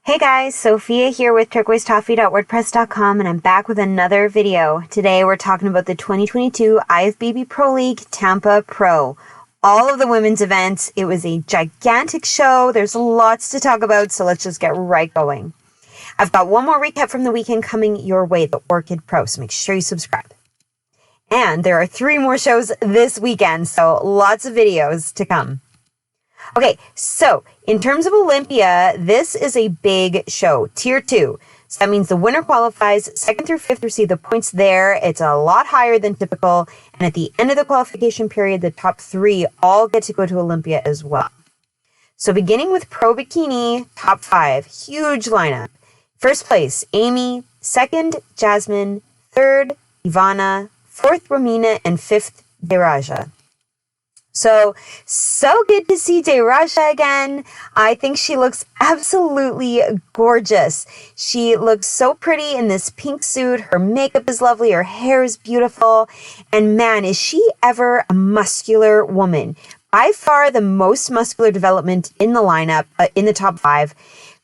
Hey guys, Sophia here with turquoisetoffee.wordpress.com, and I'm back with another video. Today we're talking about the 2022 IFBB Pro League Tampa Pro. All of the women's events. It was a gigantic show. There's lots to talk about, so let's just get right going. I've got one more recap from the weekend coming your way, the Orchid Pro, so make sure you subscribe. And there are 3 more shows this weekend, so lots of videos to come. Okay, so in terms of Olympia, this is a big show, Tier 2. So that means the winner qualifies, 2nd through 5th receive the points there. It's a lot higher than typical. And at the end of the qualification period, the top 3 all get to go to Olympia as well. So beginning with Pro Bikini Top 5, huge lineup. First place, Amy. 2nd, Jasmine. 3rd, Ivana. 4th, Romina. And 5th, Deraja. So good to see Deraja again. I think she looks absolutely gorgeous. She looks so pretty in this pink suit. Her makeup is lovely. Her hair is beautiful. And man, is she ever a muscular woman. By far the most muscular development in the lineup, in the top 5.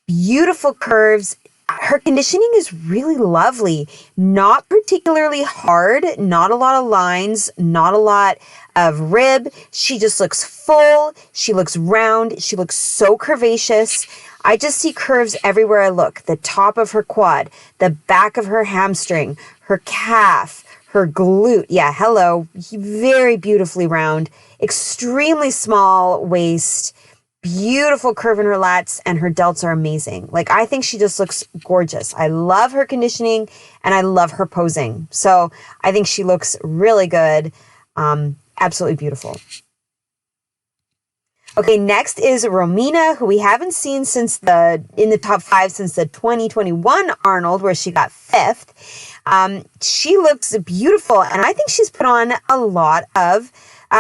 Beautiful curves. Her conditioning is really lovely, not particularly hard, not a lot of lines, not a lot of rib. She just looks full. She looks round. She looks so curvaceous. I just see curves everywhere I look. The top of her quad, the back of her hamstring, her calf, her glute. Yeah, hello. Very beautifully round, extremely small waist. Beautiful curve in her lats, and her delts are amazing. Like, I think she just looks gorgeous. I love her conditioning and I love her posing. So I think she looks really good. Absolutely beautiful. Okay, next is Romina, who we haven't seen in the top 5 since the 2021 Arnold, where she got 5th. She looks beautiful, and I think she's put on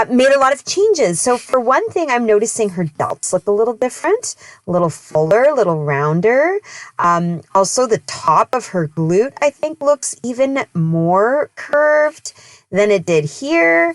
made a lot of changes. So for one thing, I'm noticing her delts look a little different, a little fuller, a little rounder. Also, the top of her glute, I think, looks even more curved than it did here.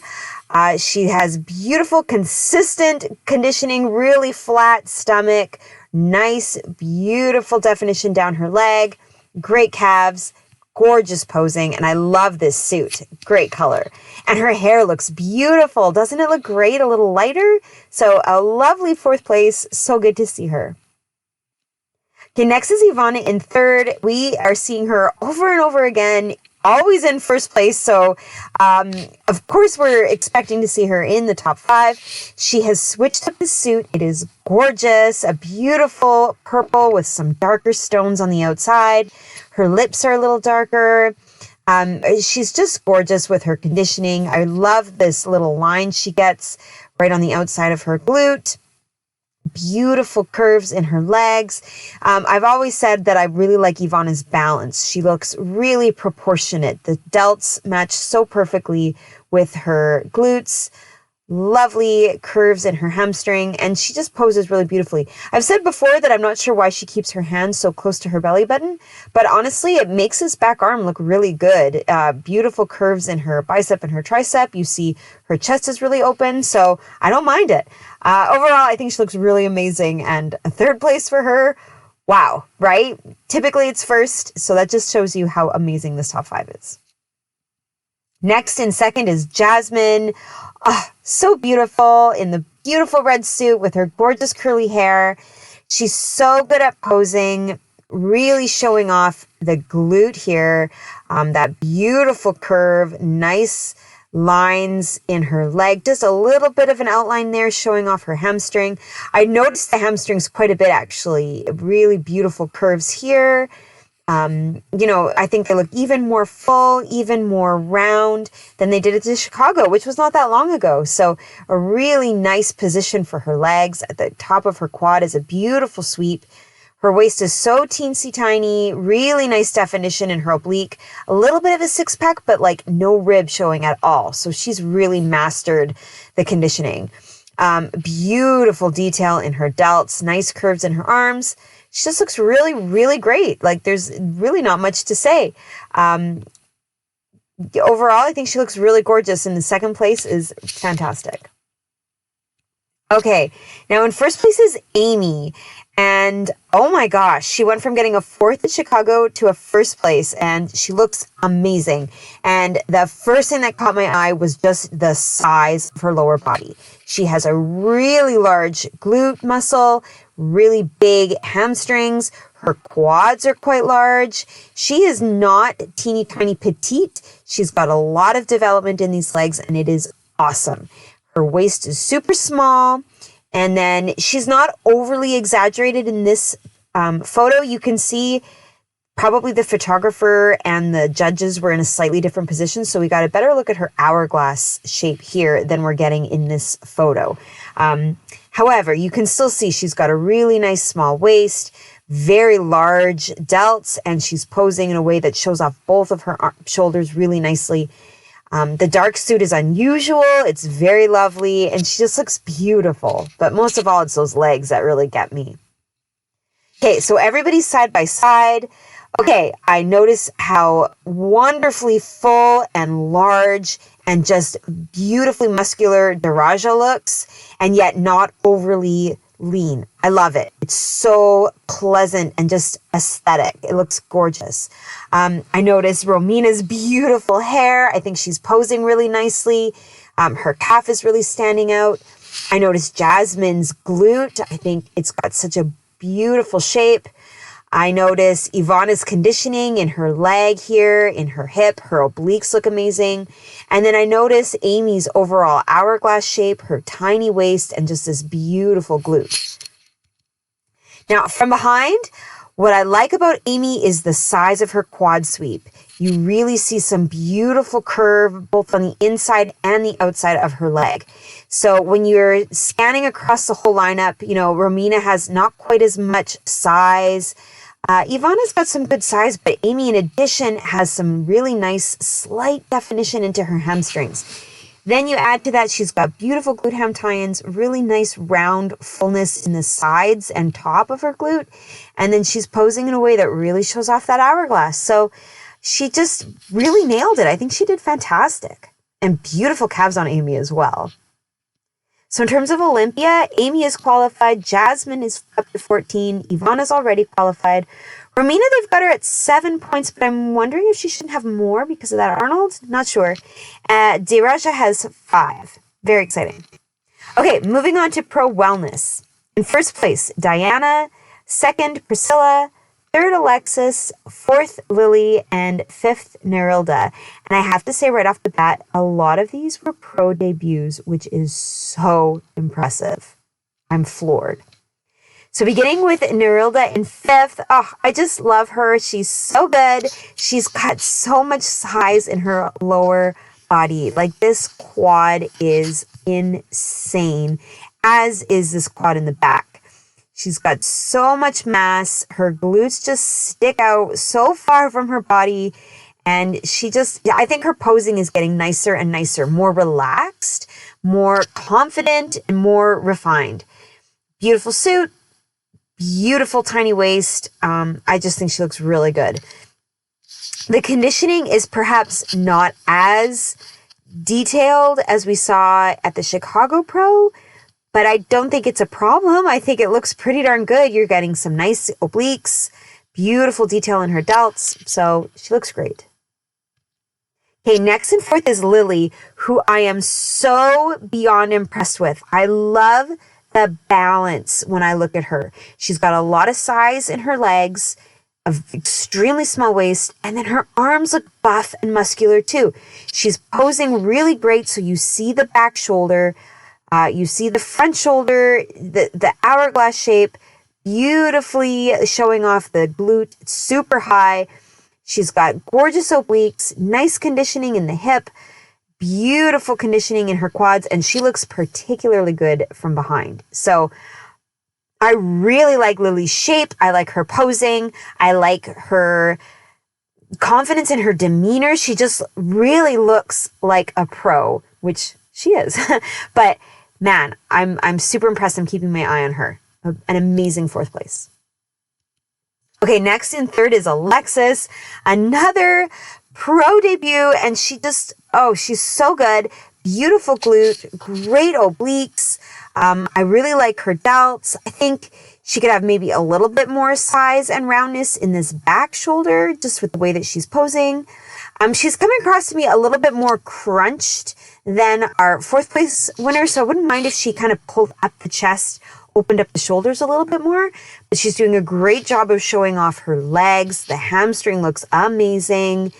She has beautiful, consistent conditioning, really flat stomach, nice, beautiful definition down her leg, great calves, gorgeous posing, and I love this suit. Great color. And her hair looks beautiful. Doesn't it look great? A little lighter? So a lovely 4th place. So good to see her. Okay, next is Ivana in 3rd. We are seeing her over and over again, always in 1st place. So, of course, we're expecting to see her in the top 5. She has switched up the suit. It is gorgeous, a beautiful purple with some darker stones on the outside. Her lips are a little darker. She's just gorgeous with her conditioning. I love this little line she gets right on the outside of her glute. Beautiful curves in her legs. I've always said that I really like Ivana's balance. She looks really proportionate. The delts match so perfectly with her glutes. Lovely curves in her hamstring, and she just poses really beautifully. I've said before that I'm not sure why she keeps her hands so close to her belly button, but honestly, it makes this back arm look really good. Beautiful curves in her bicep and her tricep. You see her chest is really open, so I don't mind it. Overall, I think she looks really amazing, and a 3rd place for her. Wow, right? Typically it's 1st, so that just shows you how amazing this top 5 is. Next in 2nd is Jasmine. Oh, so beautiful in the beautiful red suit with her gorgeous curly hair. She's so good at posing, really showing off the glute here. That beautiful curve, nice lines in her leg, just a little bit of an outline there showing off her hamstring. I noticed the hamstrings quite a bit, actually. Really beautiful curves here. I think they look even more full, even more round than they did at the Chicago, which was not that long ago. So a really nice position for her legs. At the top of her quad is a beautiful sweep. Her waist is so teensy tiny, really nice definition in her oblique. A little bit of a 6-pack, but like no rib showing at all. So she's really mastered the conditioning. Beautiful detail in her delts, nice curves in her arms. She just looks really, really great. Like, there's really not much to say. Overall, I think she looks really gorgeous, and the 2nd place is fantastic. Okay, now in first place is Amy. And oh my gosh, she went from getting a fourth in Chicago to a first place, and she looks amazing. And the first thing that caught my eye was just the size of her lower body. She has a really large glute muscle, really big hamstrings. Her quads are quite large. She is not teeny tiny petite. She's got a lot of development in these legs, and it is awesome. Her waist is super small. And then she's not overly exaggerated in this photo. You can see probably the photographer and the judges were in a slightly different position. So we got a better look at her hourglass shape here than we're getting in this photo. However, you can still see she's got a really nice small waist, very large delts, and she's posing in a way that shows off both of her shoulders really nicely. The dark suit is unusual. It's very lovely, and she just looks beautiful. But most of all, it's those legs that really get me. Okay, so everybody's side by side. Okay, I notice how wonderfully full and large and just beautifully muscular Daraja looks, and yet not overly lean. I love it. It's so pleasant and just aesthetic. It looks gorgeous. I noticed Romina's beautiful hair. I think she's posing really nicely. Her calf is really standing out. I noticed Jasmine's glute. I think it's got such a beautiful shape. I notice Ivana's conditioning in her leg here, in her hip. Her obliques look amazing. And then I notice Amy's overall hourglass shape, her tiny waist, and just this beautiful glute. Now, from behind, what I like about Amy is the size of her quad sweep. You really see some beautiful curve both on the inside and the outside of her leg. So when you're scanning across the whole lineup, you know, Romina has not quite as much size. Ivana's got some good size, but Amy, in addition, has some really nice slight definition into her hamstrings. Then you add to that, she's got beautiful glute ham tie-ins, really nice round fullness in the sides and top of her glute. And then she's posing in a way that really shows off that hourglass. So she just really nailed it. I think she did fantastic. And beautiful calves on Amy as well. So in terms of Olympia, Amy is qualified. Jasmine is up to 14. Ivana's already qualified. Romina, they've got her at 7 points, but I'm wondering if she shouldn't have more because of that Arnold. Not sure. Diraja has 5. Very exciting. Okay, moving on to Pro Wellness. In first place, Diana. Second, Priscilla. Third, Alexis. Fourth, Lily. And fifth, Nerilda. And I have to say right off the bat, a lot of these were pro debuts, which is so impressive. I'm floored. So beginning with Nerilda in fifth, oh, I just love her. She's so good. She's got so much size in her lower body. Like, this quad is insane, as is this quad in the back. She's got so much mass. Her glutes just stick out so far from her body. And I think her posing is getting nicer and nicer, more relaxed, more confident, and more refined. Beautiful suit, beautiful tiny waist. I just think she looks really good. The conditioning is perhaps not as detailed as we saw at the Chicago Pro, but I don't think it's a problem. I think it looks pretty darn good. You're getting some nice obliques, beautiful detail in her delts, so she looks great. Okay, next and fourth is Lily, who I am so beyond impressed with. I love the balance when I look at her. She's got a lot of size in her legs, an extremely small waist, and then her arms look buff and muscular too. She's posing really great, so you see the back shoulder, you see the front shoulder, the hourglass shape, beautifully showing off the glute. It's super high. She's got gorgeous obliques, nice conditioning in the hip, beautiful conditioning in her quads, and she looks particularly good from behind. So I really like Lily's shape. I like her posing. I like her confidence in her demeanor. She just really looks like a pro, which she is. But man, I'm super impressed. I'm keeping my eye on her. An amazing fourth place. Okay, next in third is Alexis, another pro debut, and she's so good. Beautiful glute, great obliques. I really like her delts. I think she could have maybe a little bit more size and roundness in this back shoulder, just with the way that she's posing. She's coming across to me a little bit more crunched than our fourth place winner, so I wouldn't mind if she kind of pulled up the chest, opened up the shoulders a little bit more. But she's doing a great job of showing off her legs. The hamstring looks amazing.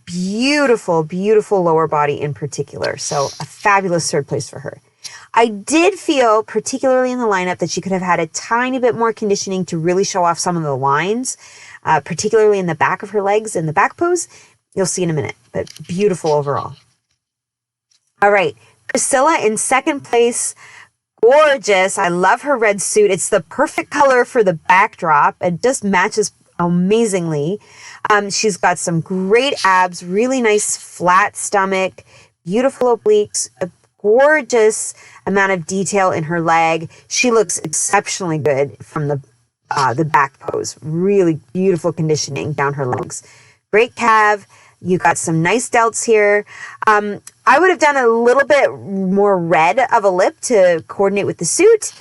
Beautiful, beautiful lower body in particular. So a fabulous third place for her. I did feel, particularly in the lineup, that she could have had a tiny bit more conditioning to really show off some of the lines, particularly in the back of her legs in the back pose. You'll see in a minute, but beautiful overall. All right, Priscilla in second place. Gorgeous. I love her red suit. It's the perfect color for the backdrop. It just matches amazingly. She's got some great abs, really nice flat stomach, beautiful obliques, a gorgeous amount of detail in her leg. She looks exceptionally good from the back pose. Really beautiful conditioning down her legs. Great calf. You got some nice delts here. I would have done a little bit more red of a lip to coordinate with the suit.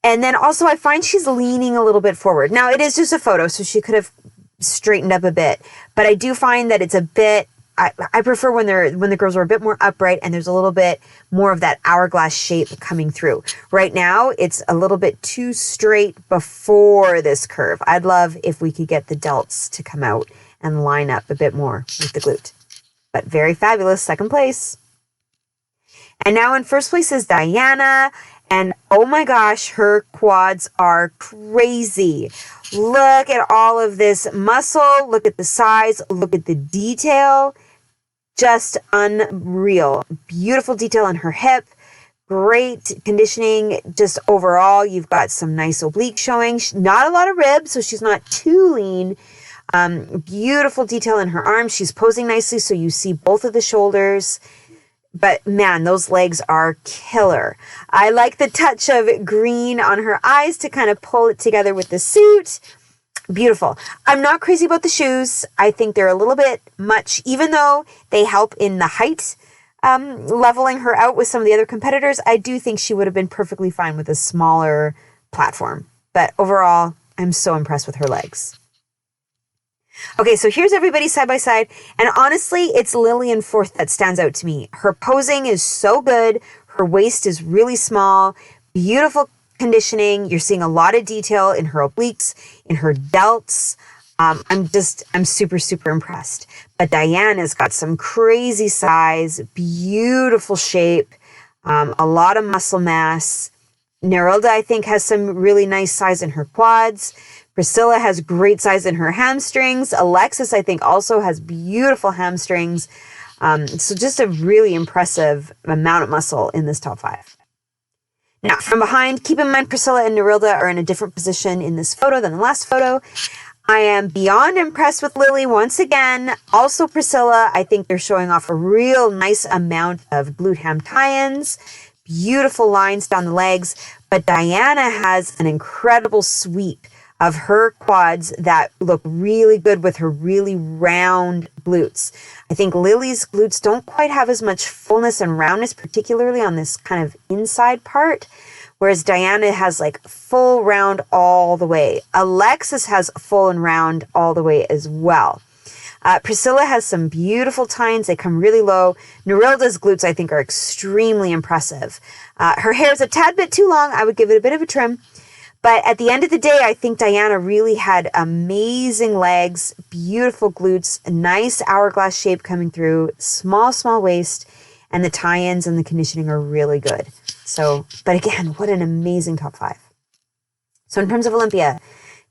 And then also I find she's leaning a little bit forward. Now it is just a photo, so she could have straightened up a bit. But I do find that it's a bit, I prefer when the girls are a bit more upright and there's a little bit more of that hourglass shape coming through. Right now, it's a little bit too straight before this curve. I'd love if we could get the delts to come out and line up a bit more with the glute. But very fabulous, second place. And now in first place is Diana. And oh my gosh, her quads are crazy. Look at all of this muscle. Look at the size. Look at the detail. Just unreal. Beautiful detail in her hip. Great conditioning. Just overall, you've got some nice oblique showing. Not a lot of ribs, so she's not too lean. Beautiful detail in her arms. She's posing nicely, so you see both of the shoulders. But man, those legs are killer. I like the touch of green on her eyes to kind of pull it together with the suit. Beautiful. I'm not crazy about the shoes. I think they're a little bit much, even though they help in the height, leveling her out with some of the other competitors. I do think she would have been perfectly fine with a smaller platform. But overall, I'm so impressed with her legs. Okay, so here's everybody side by side. And honestly, it's Lily in fourth that stands out to me. Her posing is so good. Her waist is really small. Beautiful conditioning. You're seeing a lot of detail in her obliques, in her delts. I'm super, super impressed. But Diana's got some crazy size, beautiful shape, a lot of muscle mass. Nerilda, I think, has some really nice size in her quads. Priscilla has great size in her hamstrings. Alexis, I think, also has beautiful hamstrings. So just a really impressive amount of muscle in this top five. Now, from behind, keep in mind Priscilla and Nerilda are in a different position in this photo than the last photo. I am beyond impressed with Lily once again. Also Priscilla, I think they're showing off a real nice amount of glute ham tie-ins. Beautiful lines down the legs. But Diana has an incredible sweep of her quads that look really good with her really round glutes. I think Lily's glutes don't quite have as much fullness and roundness, particularly on this kind of inside part, whereas Diana has like full round all the way. Alexis has full and round all the way as well. Priscilla has some beautiful tines. They come really low. Nerilda's glutes, I think, are extremely impressive. Her hair is a tad bit too long. I would give it a bit of a trim. But at the end of the day, I think Diana really had amazing legs, beautiful glutes, a nice hourglass shape coming through, small waist, and the tie-ins and the conditioning are really good. So, but again, what an amazing top five. So in terms of Olympia,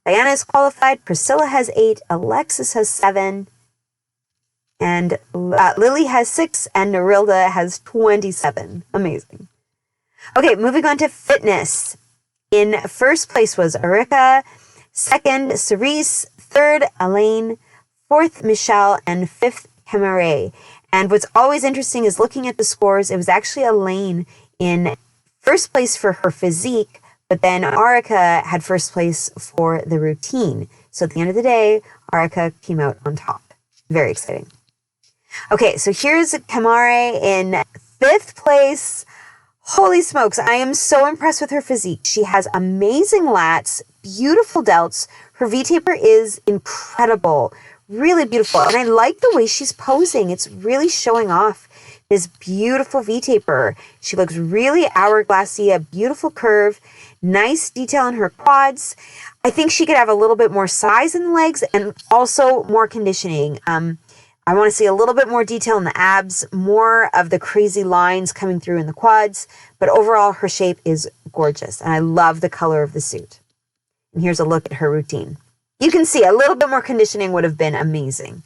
Diana is qualified, Priscilla has 8, Alexis has 7, and Lily has 6, and Nerilda has 27. Amazing. Okay, moving on to fitness. In first place was Erika, second, Cerise, third, Elaine, fourth, Michelle, and fifth, Camare. And what's always interesting is looking at the scores. It was actually Elaine in first place for her physique, but then Arika had first place for the routine. So at the end of the day, Arika came out on top. Very exciting. Okay, so here's Camare in fifth place. Holy smokes, I am so impressed with her physique. She has amazing lats, beautiful delts. Her V-taper is incredible, really beautiful. And I like the way she's posing. It's really showing off this beautiful V-taper. She looks really hourglassy, a beautiful curve, nice detail in her quads. I think she could have a little bit more size in the legs and also more conditioning. I want to see a little bit more detail in the abs, more of the crazy lines coming through in the quads, but overall her shape is gorgeous and I love the color of the suit. And here's a look at her routine. You can see a little bit more conditioning would have been amazing.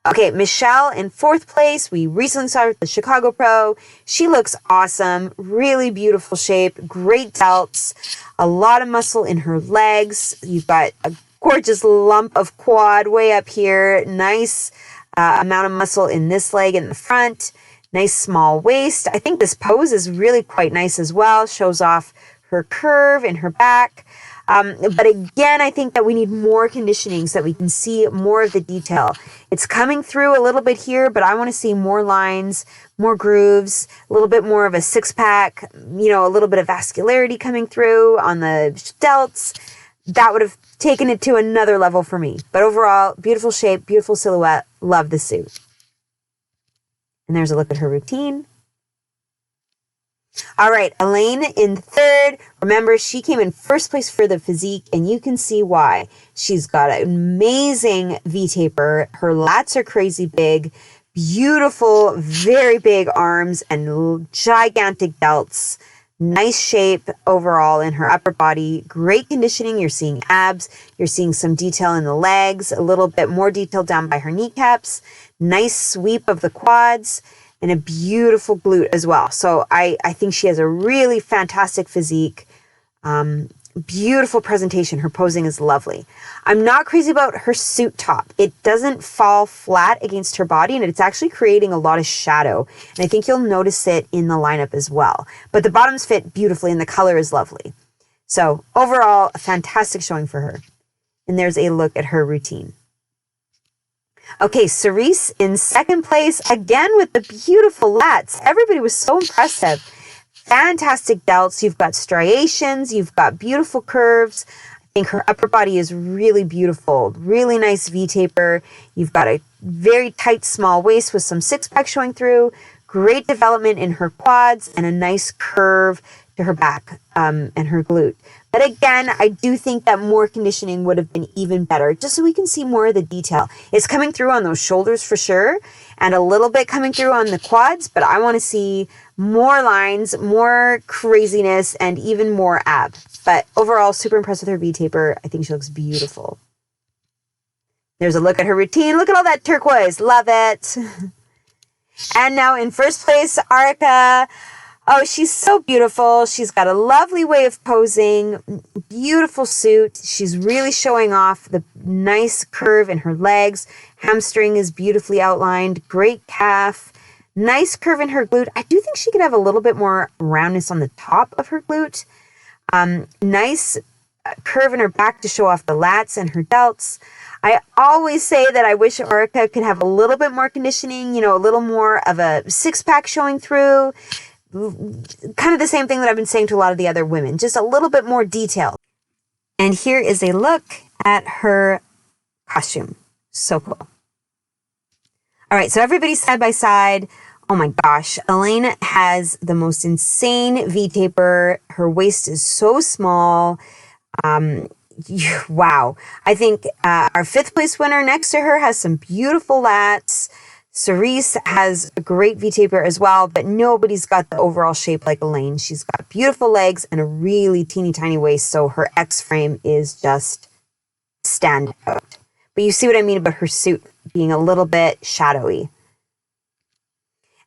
Okay, Michelle in 4th place. We recently saw her at the Chicago Pro. She looks awesome, really beautiful shape, great delts, a lot of muscle in her legs. You've got a gorgeous lump of quad way up here. Nice amount of muscle in this leg in the front. Nice small waist. I think this pose is really quite nice as well. Shows off her curve in her back. But again, I think that we need more conditioning so that we can see more of the detail. It's coming through a little bit here, but I want to see more lines, more grooves, a little bit more of a six-pack, you know, a little bit of vascularity coming through on the delts. That would have taken it to another level for me. But overall, beautiful shape, beautiful silhouette. Love the suit. And there's a look at her routine. All right, Elaine in 3rd. Remember, she came in 1st place for the physique, and you can see why. She's got an amazing V-taper. Her lats are crazy big, beautiful, very big arms, and gigantic delts. Nice shape overall in her upper body. Great conditioning. You're seeing abs. You're seeing some detail in the legs, a little bit more detail down by her kneecaps. Nice sweep of the quads and a beautiful glute as well. So I think she has a really fantastic physique. Beautiful presentation. Her posing is lovely. I'm not crazy about her suit top. It doesn't fall flat against her body and it's actually creating a lot of shadow. And I think you'll notice it in the lineup as well. But the bottoms fit beautifully and the color is lovely. So overall, a fantastic showing for her. And there's a look at her routine. Okay, Cerise in 2nd place, again with the beautiful lats. Everybody was so impressive. Fantastic delts. You've got striations. You've got beautiful curves. I think her upper body is really beautiful. Really nice V-taper. You've got a very tight small waist with some six-pack showing through. Great development in her quads and a nice curve to her back and her glute. But again, I do think that more conditioning would have been even better, just so we can see more of the detail. It's coming through on those shoulders for sure, and a little bit coming through on the quads, but I want to see more lines, more craziness, and even more ab. But overall, super impressed with her V-taper. I think she looks beautiful. There's a look at her routine. Look at all that turquoise. Love it. And now in 1st place, Arica. Oh, she's so beautiful. She's got a lovely way of posing, beautiful suit. She's really showing off the nice curve in her legs. Hamstring is beautifully outlined, great calf, nice curve in her glute. I do think she could have a little bit more roundness on the top of her glute. Nice curve in her back to show off the lats and her delts. I always say that I wish Arica could have a little bit more conditioning, you know, a little more of a six-pack showing through. Kind of the same thing that I've been saying to a lot of the other women, just a little bit more detail. And here is a look at her costume. So cool. All right, so everybody's side by side. Oh my gosh, Elaine has the most insane V-taper. Her waist is so small. Wow. I think our 5th place winner next to her has some beautiful lats. Cerise has a great V-taper as well, but nobody's got the overall shape like Elaine. She's got beautiful legs and a really teeny tiny waist, so her X-frame is just stand out. But you see what I mean about her suit being a little bit shadowy.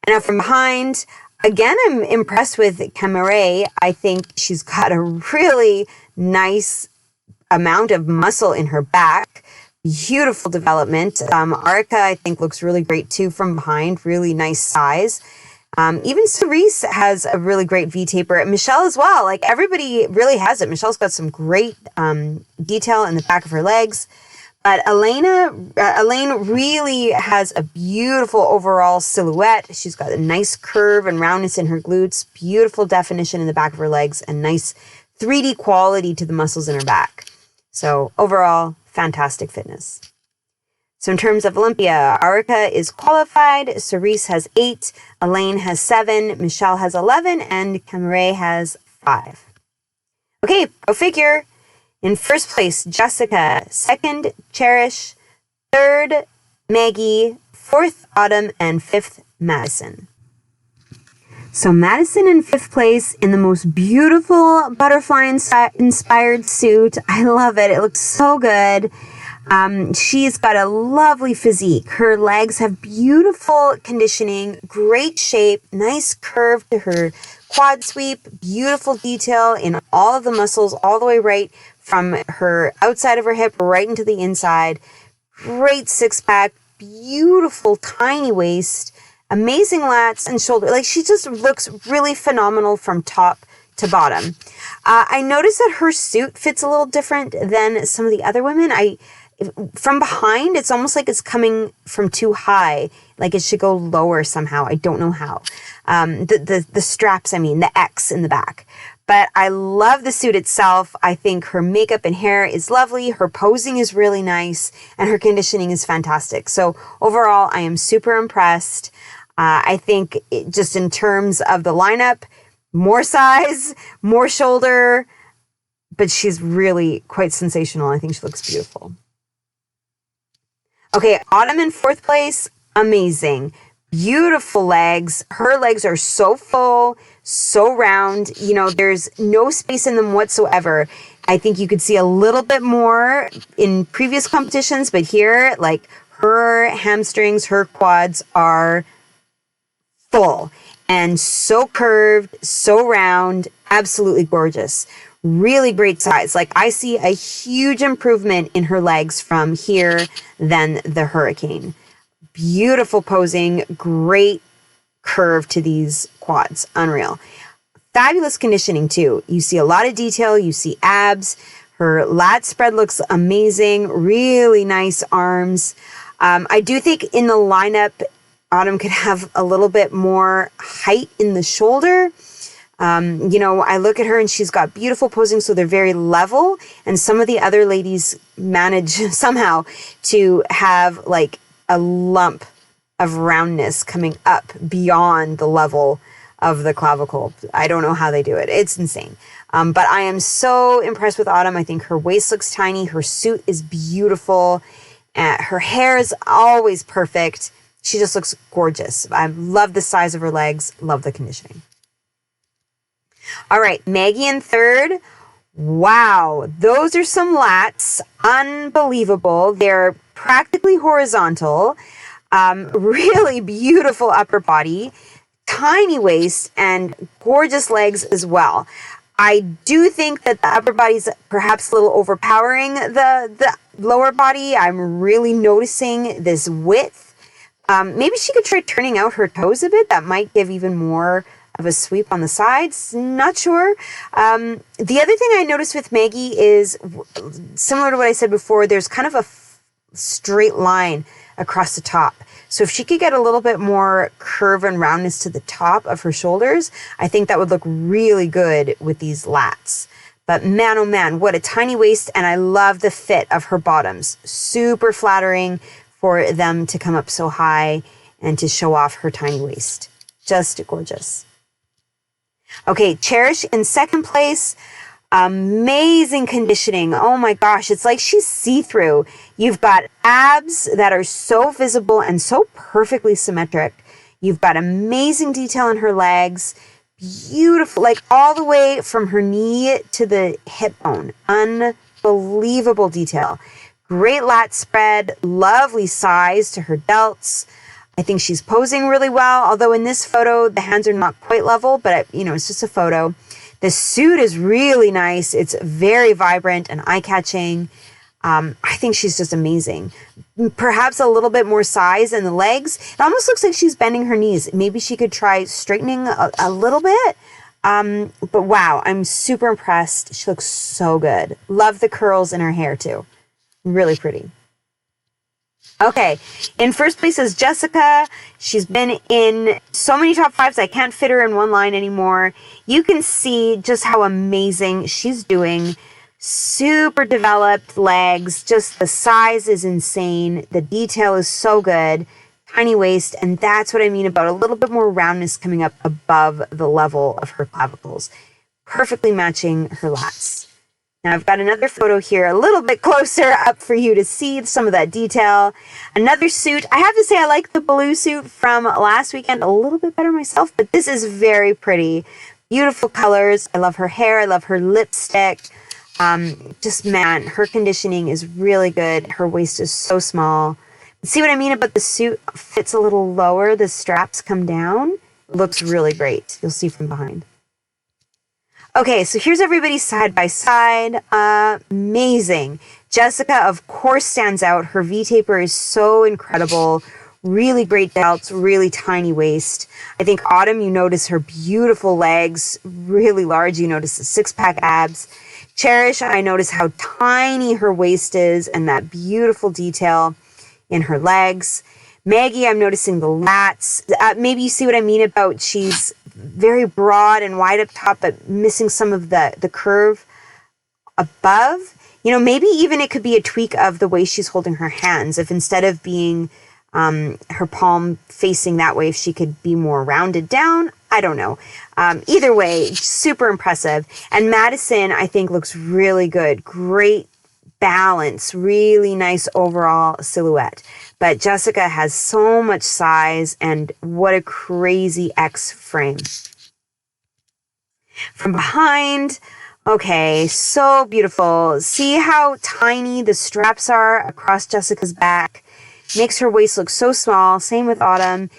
And now from behind, again, I'm impressed with Camere. I think she's got a really nice amount of muscle in her back. Beautiful development. Arica, I think, looks really great too from behind. Really nice size. Even Cerise has a really great V-taper. Michelle as well. Like, everybody really has it. Michelle's got some great detail in the back of her legs. But Elaine really has a beautiful overall silhouette. She's got a nice curve and roundness in her glutes, beautiful definition in the back of her legs, and nice 3D quality to the muscles in her back. So overall, fantastic fitness. So in terms of Olympia, Arica is qualified, Cerise has 8, Elaine has 7, Michelle has 11, and Camille has 5. Okay, go figure. In first place, Jessica. Second, Cherish. Third, Maggie. Fourth, Autumn. And fifth, Madison. So Madison in fifth place in the most beautiful butterfly-inspired suit. I love it. It looks so good. She's got a lovely physique. Her legs have beautiful conditioning, great shape, nice curve to her quad sweep, beautiful detail in all of the muscles, all the way right from her outside of her hip right into the inside. Great six-pack, beautiful tiny waist, amazing lats and shoulder. Like, she just looks really phenomenal from top to bottom. I noticed that her suit fits a little different than some of the other women. From behind, it's almost like it's coming from too high, like it should go lower somehow. I don't know how. The straps, the X in the back. But I love the suit itself. I think her makeup and hair is lovely. Her posing is really nice, and her conditioning is fantastic. So overall, I am super impressed. I think just in terms of the lineup, more size, more shoulder, but she's really quite sensational. I think she looks beautiful. Okay, Autumn in fourth place, amazing. Beautiful legs. Her legs are so full, so round. There's no space in them whatsoever. I think you could see a little bit more in previous competitions, but here, like, her hamstrings, her quads are full and so curved, so round, absolutely gorgeous. Really great size. Like, I see a huge improvement in her legs from here than the Hurricane. Beautiful posing, great curve to these quads. Unreal. Fabulous conditioning too. You see a lot of detail. You see abs. Her lat spread looks amazing. Really nice arms. I do think in the lineup, Autumn could have a little bit more height in the shoulder. I look at her and she's got beautiful posing, so they're very level. And some of the other ladies manage somehow to have like a lump of roundness coming up beyond the level of the clavicle. I don't know how they do it. It's insane. But I am so impressed with Autumn. I think her waist looks tiny. Her suit is beautiful. Her hair is always perfect. She just looks gorgeous. I love the size of her legs. Love the conditioning. All right, Maggie in third. Wow, those are some lats. Unbelievable. They're practically horizontal. Really beautiful upper body, tiny waist, and gorgeous legs as well. I do think that the upper body's perhaps a little overpowering the lower body. I'm really noticing this width. Maybe she could try turning out her toes a bit. That might give even more of a sweep on the sides. Not sure. The other thing I noticed with Maggie is similar to what I said before, there's kind of a straight line across the top. So if she could get a little bit more curve and roundness to the top of her shoulders, I think that would look really good with these lats. But man, oh man, what a tiny waist. And I love the fit of her bottoms. Super flattering for them to come up so high and to show off her tiny waist. Just gorgeous. Okay, Cherish in second place. Amazing conditioning. Oh my gosh, it's like she's see-through. You've got abs that are so visible and so perfectly symmetric. You've got amazing detail in her legs. Beautiful, like all the way from her knee to the hip bone. Unbelievable detail. Great lat spread, lovely size to her delts. I think she's posing really well, although in this photo, the hands are not quite level, but it's just a photo. The suit is really nice. It's very vibrant and eye-catching. I think she's just amazing. Perhaps a little bit more size in the legs. It almost looks like she's bending her knees. Maybe she could try straightening a little bit. But wow, I'm super impressed. She looks so good. Love the curls in her hair too. Really pretty. Okay, in first place is Jessica. She's been in so many top fives, I can't fit her in one line anymore. You can see just how amazing she's doing. Super developed legs, just the size is insane. The detail is so good. Tiny waist, and that's what I mean about a little bit more roundness coming up above the level of her clavicles. Perfectly matching her lats. Now I've got another photo here a little bit closer up for you to see some of that detail. Another suit. I have to say I like the blue suit from last weekend a little bit better myself, but this is very pretty. Beautiful colors. I love her hair. I love her lipstick. Just, man, her conditioning is really good. Her waist is so small. See what I mean about the suit fits a little lower. The straps come down. It looks really great. You'll see from behind. Okay, so here's everybody side by side. Amazing. Jessica, of course, stands out. Her V-taper is so incredible. Really great delts, really tiny waist. I think Autumn, you notice her beautiful legs, really large. You notice the six-pack abs. Cherish, I notice how tiny her waist is and that beautiful detail in her legs. Maggie, I'm noticing the lats. Maybe you see what I mean about she's very broad and wide up top, but missing some of the curve above. You know, maybe even it could be a tweak of the way she's holding her hands. If instead of being her palm facing that way, if she could be more rounded down, I don't know. Either way, super impressive. And Madison, I think, looks really good. Great balance, really nice overall silhouette. But Jessica has so much size, and what a crazy X frame. From behind, okay, so beautiful. See how tiny the straps are across Jessica's back? Makes her waist look so small. Same with Autumn.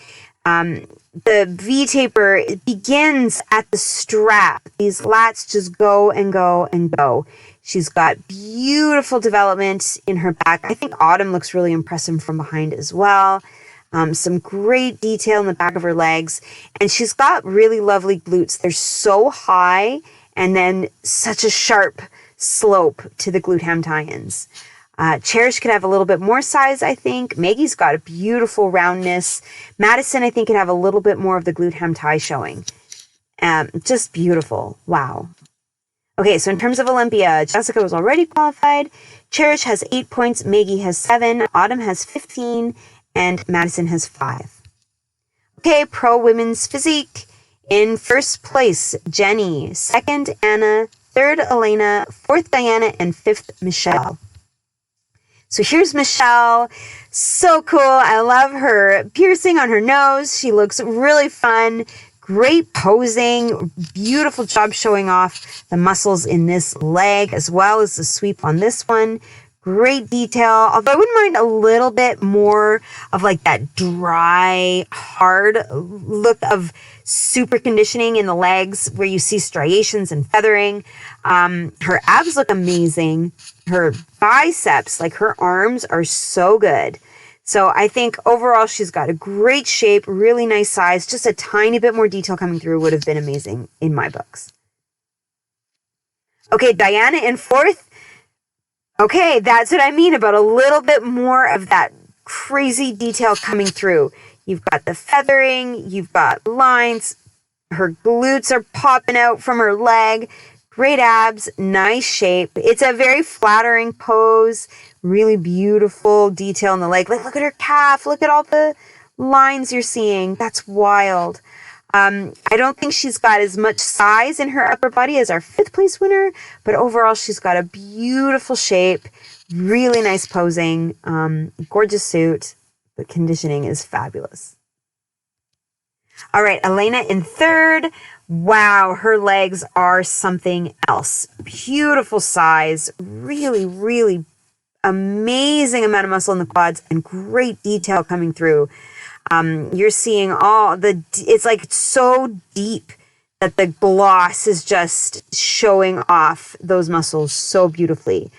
The V-taper, it begins at the strap. These lats just go and go and go. She's got beautiful development in her back. I think Autumn looks really impressive from behind as well. Some great detail in the back of her legs. And she's got really lovely glutes. They're so high and then such a sharp slope to the glute ham tie-ins. Cherish could have a little bit more size, I think. Maggie's got a beautiful roundness. Madison, I think, could have a little bit more of the glute ham tie showing. Just beautiful. Wow. Okay, so in terms of Olympia, Jessica was already qualified. Cherish has 8 points. Maggie has 7. Autumn has 15. And Madison has 5. Okay, pro women's physique. In first place, Jenny. Second, Anna. Third, Elena. Fourth, Diana. And fifth, Michelle. So here's Michelle. So cool. I love her piercing on her nose. She looks really fun. Great posing. Beautiful job showing off the muscles in this leg as well as the sweep on this one. Great detail. Although I wouldn't mind a little bit more of like that dry, hard look of super conditioning in the legs where you see striations and feathering. Her abs look amazing. Her biceps, like her arms, are so good. So I think overall she's got a great shape, really nice size. Just a tiny bit more detail coming through would have been amazing in my books. Okay, Diana in fourth. Okay, that's what I mean about a little bit more of that crazy detail coming through. You've got the feathering, you've got lines, her glutes are popping out from her leg, great abs, nice shape. It's a very flattering pose, really beautiful detail in the leg. Like, look at her calf, look at all the lines you're seeing. That's wild. I don't think she's got as much size in her upper body as our fifth place winner, but overall she's got a beautiful shape, really nice posing, gorgeous suit. The conditioning is fabulous. All right, Elena in third. Wow, her legs are something else. Beautiful size, really, really amazing amount of muscle in the quads and great detail coming through. You're seeing it's like so deep that the gloss is just showing off those muscles so beautifully.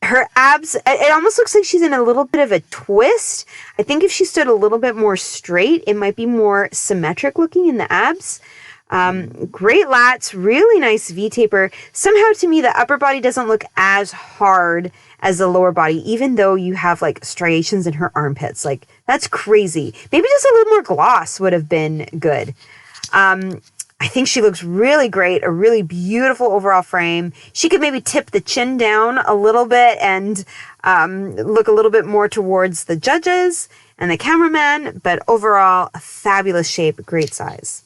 Her abs, it almost looks like she's in a little bit of a twist. I think if she stood a little bit more straight, it might be more symmetric looking in the abs. Great lats, really nice V-taper. Somehow to me, the upper body doesn't look as hard as the lower body, even though you have like striations in her armpits. Like, that's crazy. Maybe just a little more gloss would have been good. I think she looks really great, a really beautiful overall frame. She could maybe tip the chin down a little bit and look a little bit more towards the judges and the cameraman, but overall, a fabulous shape, great size.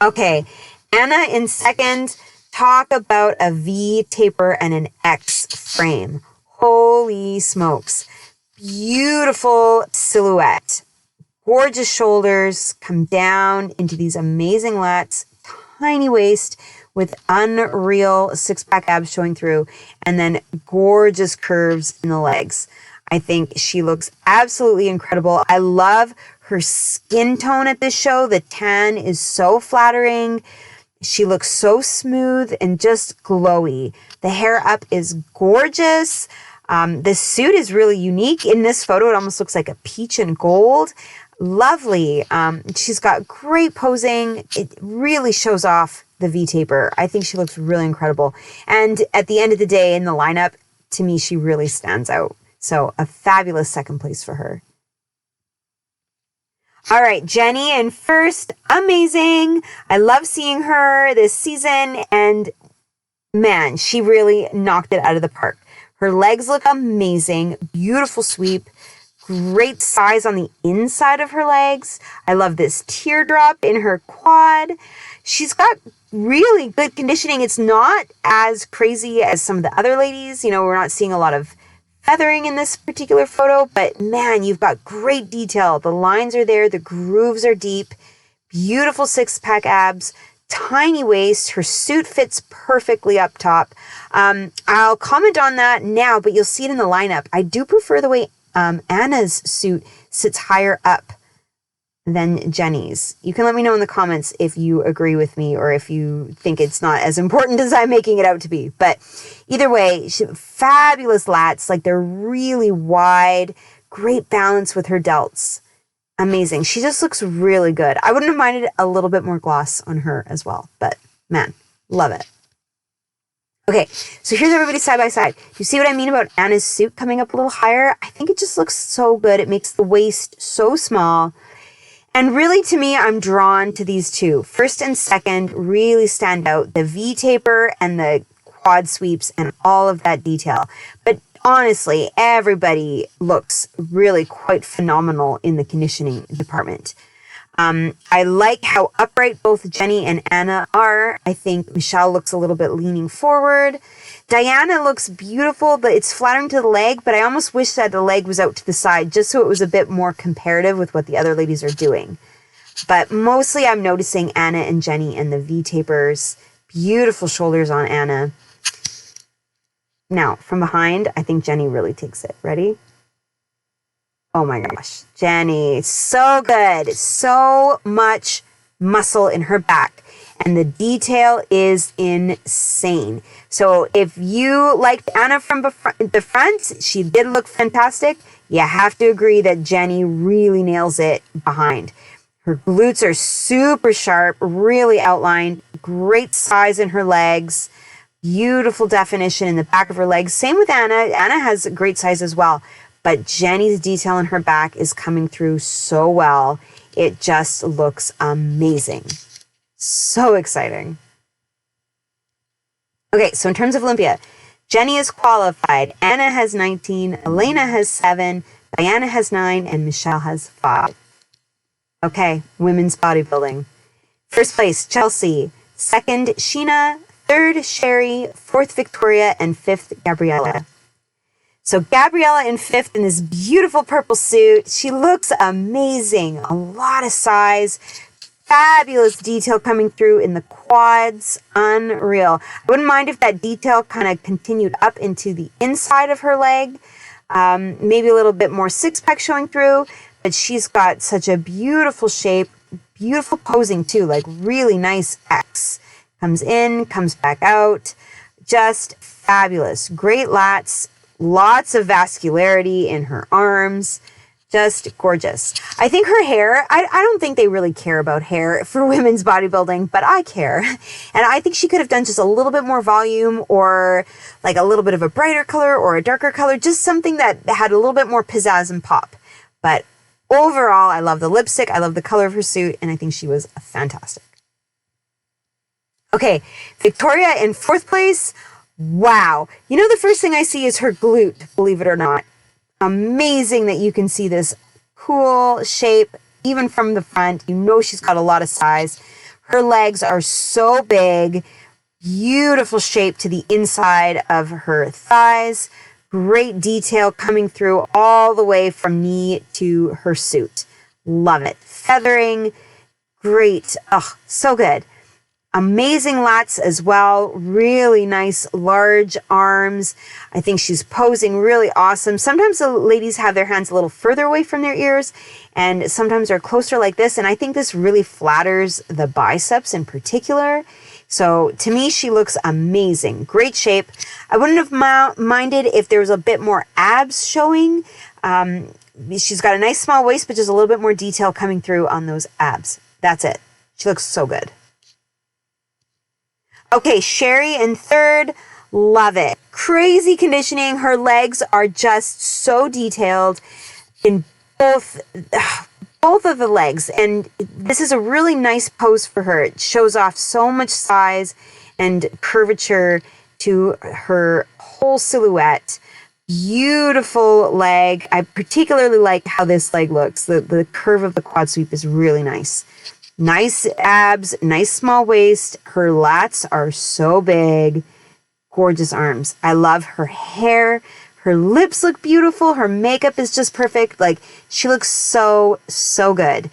Okay, Anna in second. Talk about a V taper and an X frame. Holy smokes. Beautiful silhouette. Gorgeous shoulders come down into these amazing lats, tiny waist with unreal six-pack abs showing through, and then gorgeous curves in the legs. I think she looks absolutely incredible. I love her skin tone at this show. The tan is so flattering. She looks so smooth and just glowy. The hair up is gorgeous. The suit is really unique. In this photo, it almost looks like a peach and gold. Lovely. She's got great posing. It really shows off the V-taper. I think she looks really incredible. And at the end of the day in the lineup, to me, she really stands out. So a fabulous second place for her. All right, Jenny in first. Amazing. I love seeing her this season. And man, she really knocked it out of the park. Her legs look amazing. Beautiful sweep. Great size on the inside of her legs. I love this teardrop in her quad. She's got really good conditioning. It's not as crazy as some of the other ladies. You know, we're not seeing a lot of feathering in this particular photo, but man, you've got great detail. The lines are there. The grooves are deep. Beautiful six-pack abs. Tiny waist. Her suit fits perfectly up top. I'll comment on that now, but you'll see it in the lineup. I do prefer the way Anna's suit sits higher up than Jenny's. You can let me know in the comments if you agree with me or if you think it's not as important as I'm making it out to be. But either way, fabulous lats. Like, they're really wide. Great balance with her delts. Amazing. She just looks really good. I wouldn't have minded a little bit more gloss on her as well. But man, love it. Okay, so here's everybody side by side. Do you see what I mean about Anna's suit coming up a little higher? I think it just looks so good. It makes the waist so small. And really, to me, I'm drawn to these two. First and second really stand out. The V-taper and the quad sweeps and all of that detail. But honestly, everybody looks really quite phenomenal in the conditioning department. I like how upright both Jenny and Anna are. I think Michelle looks a little bit leaning forward. Diana looks beautiful, but it's flattering to the leg, but I almost wish that the leg was out to the side just so it was a bit more comparative with what the other ladies are doing. But mostly I'm noticing Anna and Jenny and the V-tapers. Beautiful shoulders on Anna. Now, from behind, I think Jenny really takes it. Ready? Oh my gosh, Jenny, so good. So much muscle in her back. And the detail is insane. So if you liked Anna from the front, she did look fantastic. You have to agree that Jenny really nails it behind. Her glutes are super sharp, really outlined. Great size in her legs. Beautiful definition in the back of her legs. Same with Anna. Anna has great size as well. But Jenny's detail in her back is coming through so well. It just looks amazing. So exciting. Okay, so in terms of Olympia, Jenny is qualified. Anna has 19, Elena has 7, Diana has 9, and Michelle has 5. Okay, women's bodybuilding. First place, Chelsea. Second, Sheena. Third, Sherry. Fourth, Victoria. And fifth, Gabriella. So Gabriella in fifth in this beautiful purple suit. She looks amazing. A lot of size. Fabulous detail coming through in the quads. Unreal. I wouldn't mind if that detail kind of continued up into the inside of her leg. Maybe a little bit more six-pack showing through. But she's got such a beautiful shape. Beautiful posing too. Like really nice X. Comes in, comes back out. Just fabulous. Great lats. Lots of vascularity in her arms. Just gorgeous. I think her hair, I don't think they really care about hair for women's bodybuilding, but I care. And I think she could have done just a little bit more volume, or like a little bit of a brighter color or a darker color, just something that had a little bit more pizzazz and pop. But overall, I love the lipstick. I love the color of her suit. And I think she was fantastic. Okay, Victoria in fourth place. Wow. You know, the first thing I see is her glute, believe it or not. Amazing that you can see this cool shape, even from the front. You know she's got a lot of size. Her legs are so big. Beautiful shape to the inside of her thighs. Great detail coming through all the way from knee to her suit. Love it. Feathering. Great. Oh, so good. Amazing lats as well. Really nice large arms. I think she's posing really awesome. Sometimes the ladies have their hands a little further away from their ears, and sometimes they're closer like this. And I think this really flatters the biceps in particular. So to me, she looks amazing. Great shape. I wouldn't have minded if there was a bit more abs showing. She's got a nice small waist, but just a little bit more detail coming through on those abs. That's it. She looks so good. Okay, Sherry in third. Love it. Crazy conditioning. Her legs are just so detailed in both of the legs. And this is a really nice pose for her. It shows off so much size and curvature to her whole silhouette. Beautiful leg. I particularly like how this leg looks. The curve of the quad sweep is really nice. Nice abs, nice small waist. Her lats are so big. Gorgeous arms. I love her hair. Her lips look beautiful. Her makeup is just perfect. Like, she looks so good.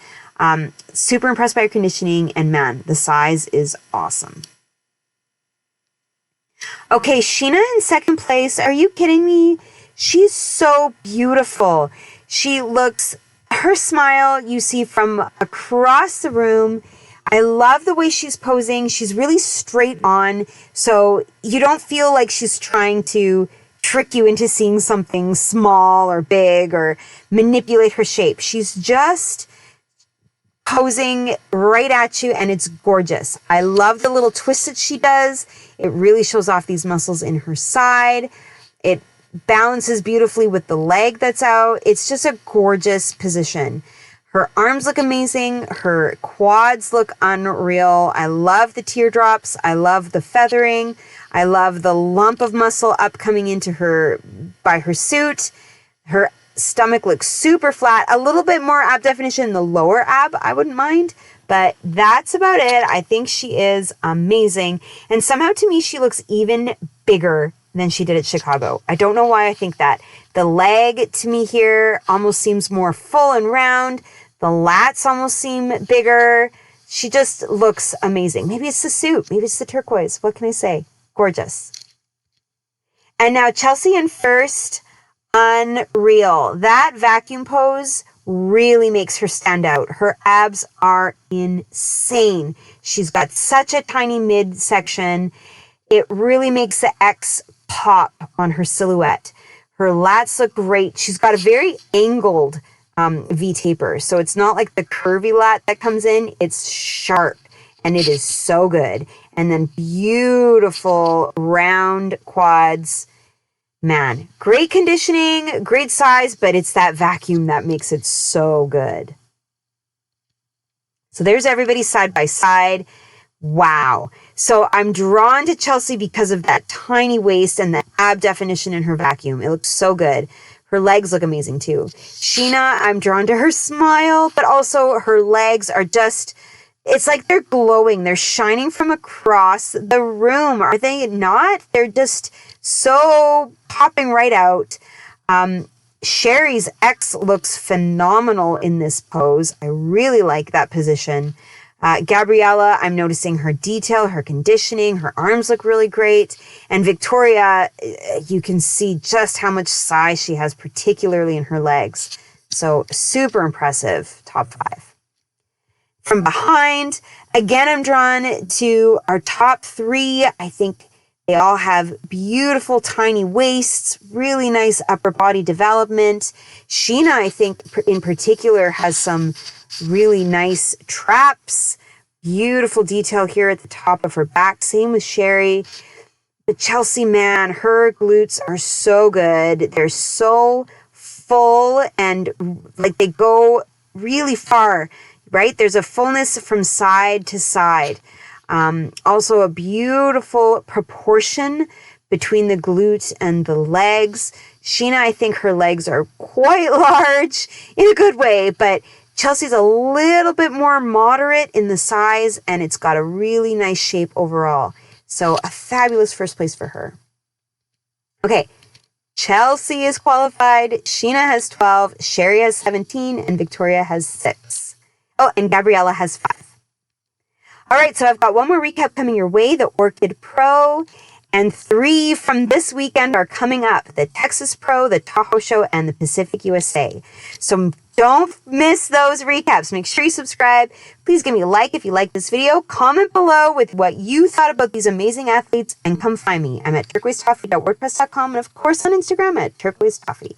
Super impressed by her conditioning. And man, the size is awesome. Okay, Sheena in second place. Are you kidding me? She's so beautiful. She looks... Her smile you see from across the room. I love the way she's posing. She's really straight on. So you don't feel like she's trying to trick you into seeing something small or big or manipulate her shape. She's just posing right at you, and it's gorgeous. I love the little twist that she does. It really shows off these muscles in her side. It balances beautifully with the leg that's out. It's just a gorgeous position. Her arms look amazing. Her quads look unreal. I love the teardrops. I love the feathering. I love the lump of muscle up coming into her by her suit. Her stomach looks super flat. A little bit more ab definition in the lower ab, I wouldn't mind. But that's about it. I think she is amazing. And somehow to me, she looks even bigger than she did at Chicago. I don't know why I think that. The leg to me here almost seems more full and round. The lats almost seem bigger. She just looks amazing. Maybe it's the suit. Maybe it's the turquoise. What can I say? Gorgeous. And now Chelsea in first. Unreal. That vacuum pose really makes her stand out. Her abs are insane. She's got such a tiny midsection. It really makes the X pop on her silhouette. Her lats look great. She's got a very angled V-taper. So it's not like the curvy lat that comes in. It's sharp, and it is so good. And then beautiful round quads. Man, great conditioning, great size, but it's that vacuum that makes it so good. So there's everybody side by side. Wow. So I'm drawn to Chelsea because of that tiny waist and the ab definition in her vacuum. It looks so good. Her legs look amazing too. Sheena, I'm drawn to her smile, but also her legs are just, it's like they're glowing. They're shining from across the room. Are they not? They're just so popping right out. Sherry's X looks phenomenal in this pose. I really like that position. Gabriella, I'm noticing her detail, her conditioning, her arms look really great. And Victoria, you can see just how much size she has, particularly in her legs. So super impressive, top five. From behind, again, I'm drawn to our top three. I think They all have beautiful tiny waists, really nice upper body development. Sheena, I think in particular, has some really nice traps. Beautiful detail here at the top of her back. Same with Sherry. But Chelsea, man, her glutes are so good. They're so full and like they go really far, right? There's a fullness from side to side. Also a beautiful proportion between the glutes and the legs. Sheena, I think her legs are quite large in a good way, but Chelsea's a little bit more moderate in the size, and it's got a really nice shape overall. So a fabulous first place for her. Okay, Chelsea is qualified. Sheena has 12, Sherry has 17, and Victoria has 6. Oh, and Gabriella has 5. All right, so I've got one more recap coming your way, the Orchid Pro, and 3 from this weekend are coming up, the Texas Pro, the Tahoe Show, and the Pacific USA. So don't miss those recaps. Make sure you subscribe. Please give me a like if you like this video. Comment below with what you thought about these amazing athletes, and come find me. I'm at turquoisetoffee.wordpress.com, and of course on Instagram at turquoisetoffee.